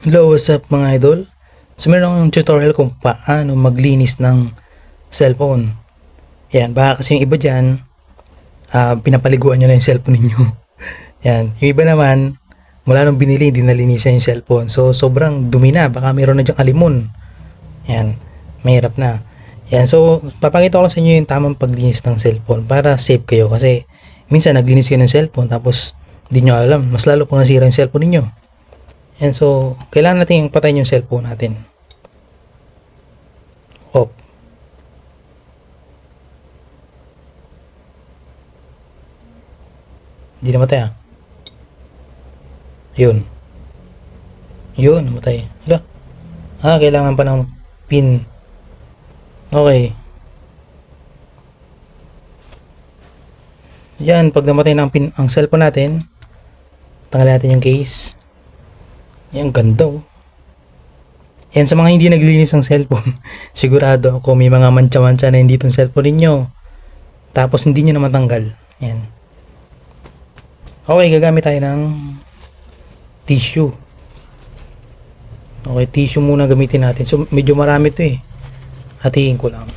Hello, what's up mga idol? So meron akong tutorial kung paano maglinis ng cellphone. Yan, baka kasi yung iba dyan, pinapaliguan nyo na yung cellphone ninyo. Yan, yung iba naman, mula nung binili, hindi nalinisan yung cellphone. So sobrang dumi na, baka meron na dyang alimon. Yan, mahirap na. Yan, so papakita ko lang sa inyo yung tamang paglinis ng cellphone para safe kayo. Kasi minsan naglinis kayo ng cellphone tapos hindi nyo alam, mas lalo pang nasira yung cellphone ninyo. And so, kailangan natin patayin yung cellphone natin. Off. Hindi namatay ah. Yun. Yun, namatay. Hala. Kailangan pa ng pin. Okay. Yan, pag namatay ng pin ang cellphone natin, tanggalin natin yung case. Yan, ganda oh. Yan, sa mga hindi naglinis ng cellphone, sigurado ako may mga mancha-mancha na hindi itong cellphone ninyo. Tapos hindi nyo na matanggal. Yan. Okay, gagamit tayo ng tissue. Okay, tissue muna gamitin natin. So, medyo marami to eh. Hatiin ko lang.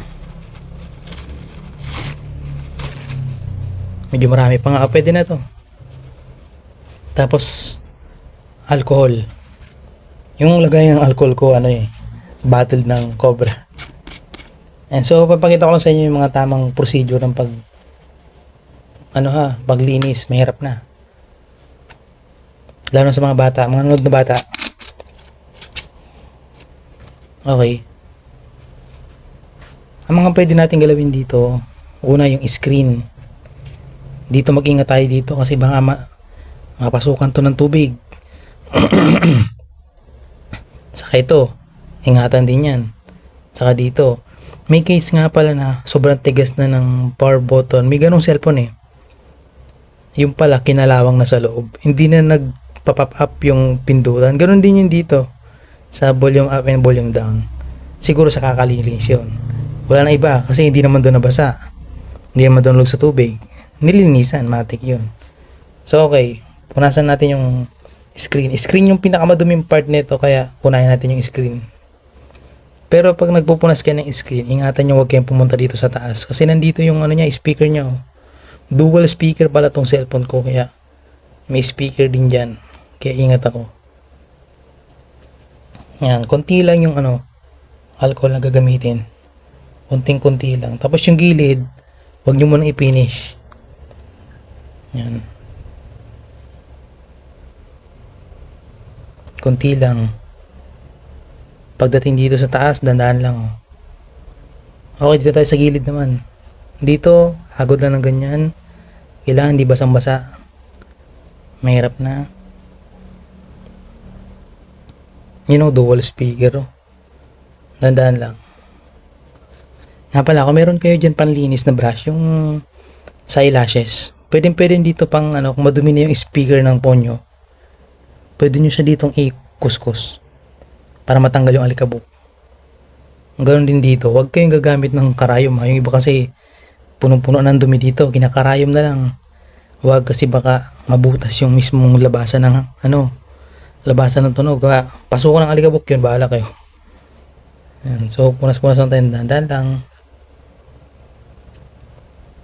Medyo marami pa nga. Pwede na to. Tapos, alcohol. Yung lagay ng alcohol ko, bottle ng Cobra. And so, papakita ko lang sa inyo yung mga tamang procedure ng paglinis. Mahirap na. Lalo sa mga bata, mga nanonood na bata. Okay. Ang mga pwede natin galawin dito, una yung screen. Dito mag-ingat tayo dito kasi baka mapasukan to ng tubig. Saka ito, ingatan din yan. Saka dito, may case nga pala na sobrang tigas na ng power button. May ganong cellphone eh. Yung pala, kinalawang na sa loob. Hindi na nagpa-pop up yung pindutan. Ganon din yung dito. Sa volume up and volume down. Siguro sa kakalinis yun. Wala na iba kasi hindi naman doon nabasa. Hindi naman doon lug sa tubig. Nilinisan, matik yun. So okay, punasan natin yung screen. Screen yung pinakamaduming part nito kaya punahin natin yung screen. Pero pag nagpupunas kayo ng screen, ingatan nyo huwag kayong pumunta dito sa taas. Kasi nandito yung speaker nyo. Dual speaker pala tong cellphone ko kaya may speaker din dyan. Kaya ingat ako. Yan, konti lang yung alcohol na gagamitin. Konting-konti lang. Tapos yung gilid, huwag nyo muna i-finish. Yan. Konti lang. Pagdating dito sa taas, dandaan lang. Okay, dito tayo sa gilid naman. Dito, hagod lang ng ganyan. Kailangan di basang-basa. Mahirap na. Dual speaker. Dandaan lang. Nga pala, kung meron kayo dyan panlinis na brush, yung sa eyelashes, pwede dito pang kung madumi na yung speaker ng phone nyo, pwede nyo siya ditong i-kuskus para matanggal yung alikabok. Ganoon din dito, huwag kayong gagamit ng karayom ha. Yung iba kasi punong-puno ng dumi dito, kinakarayom na lang. Huwag kasi baka mabutas yung mismong labasan ng labasan ng tunog. Pasukan ng alikabok yun, bahala kayo. Yan. So punas-punas lang tayo, dandan lang.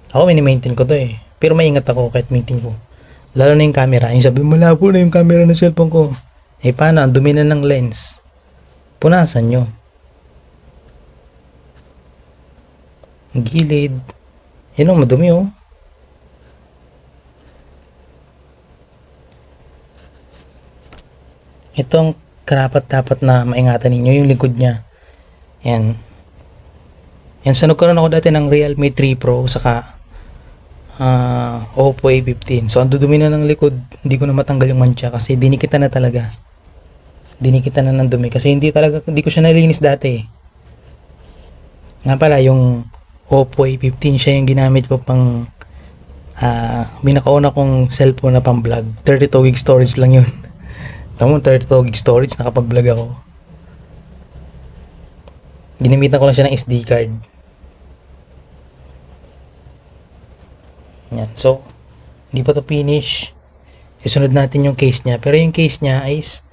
Ako mini-maintain ko to eh. Pero maingat ako kahit maintain ko. Lalo na yung camera. Yung sabi, malabo na yung camera ng cellphone ko. Eh paano? Ang dumi na ng lens. Punasan nyo. Gilid. Yan o, madumi oh. Itong karapat-dapat na maingatan ninyo, yung likod niya. Yan. Yan, so nagkaroon ako dati ng Realme 3 Pro saka Oppo A15. So ang dudumi na ng likod, hindi ko na matanggal yung mancha kasi dinikitan na talaga. Dinikitan na ng dumi kasi hindi ko siya nalinis dati. Nga pala yung Oppo A15, siya yung ginamit ko pang binakauna kong cellphone na pang vlog. 32 gig storage lang yun. Tama, 32 gig storage, nakapag-vlog ako. Ginamitan ko lang siya ng SD card. Yan. So, hindi pa to finish. Isunod natin yung case niya. Pero yung case niya is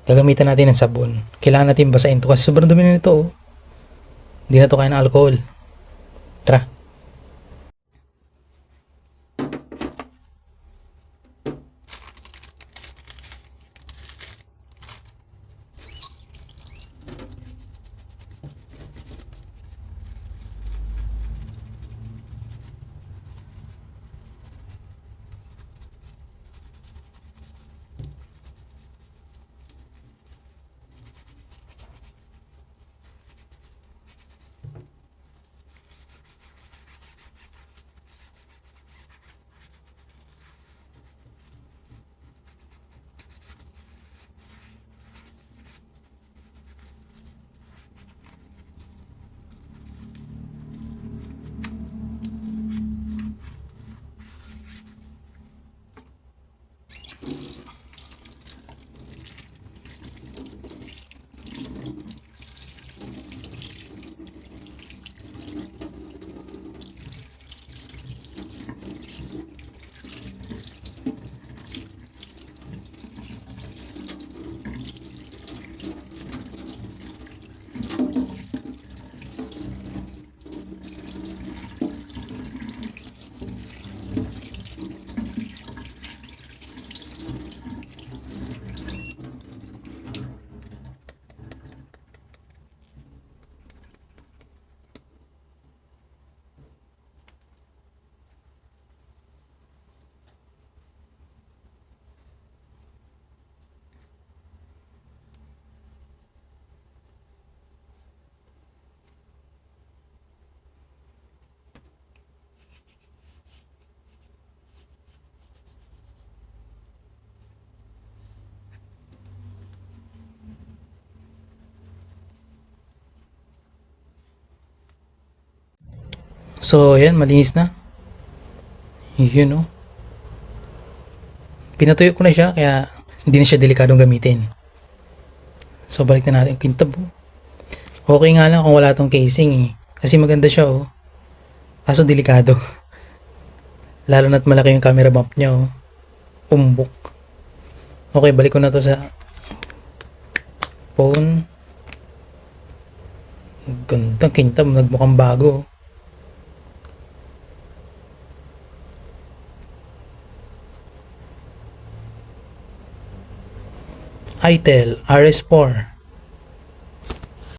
Gagamitan natin ng sabon. Kailangan natin basahin to kasi sobrang dumi na nito, oh. Hindi na to kaya ng alcohol. Tara. So, ayan, malinis na. Yun, oh. Pinatuyo ko na siya, kaya hindi na siya delikadong gamitin. So, balik na natin yung kintab, oh. Okay nga lang kung wala tong casing, eh. Kasi maganda siya, oh. Kaso delikado. Lalo na't malaki yung camera bump niya, oh. Umbok. Okay, balik ko na to sa phone. Gandang kintab, nagmukhang bago, oh. ITEL RS4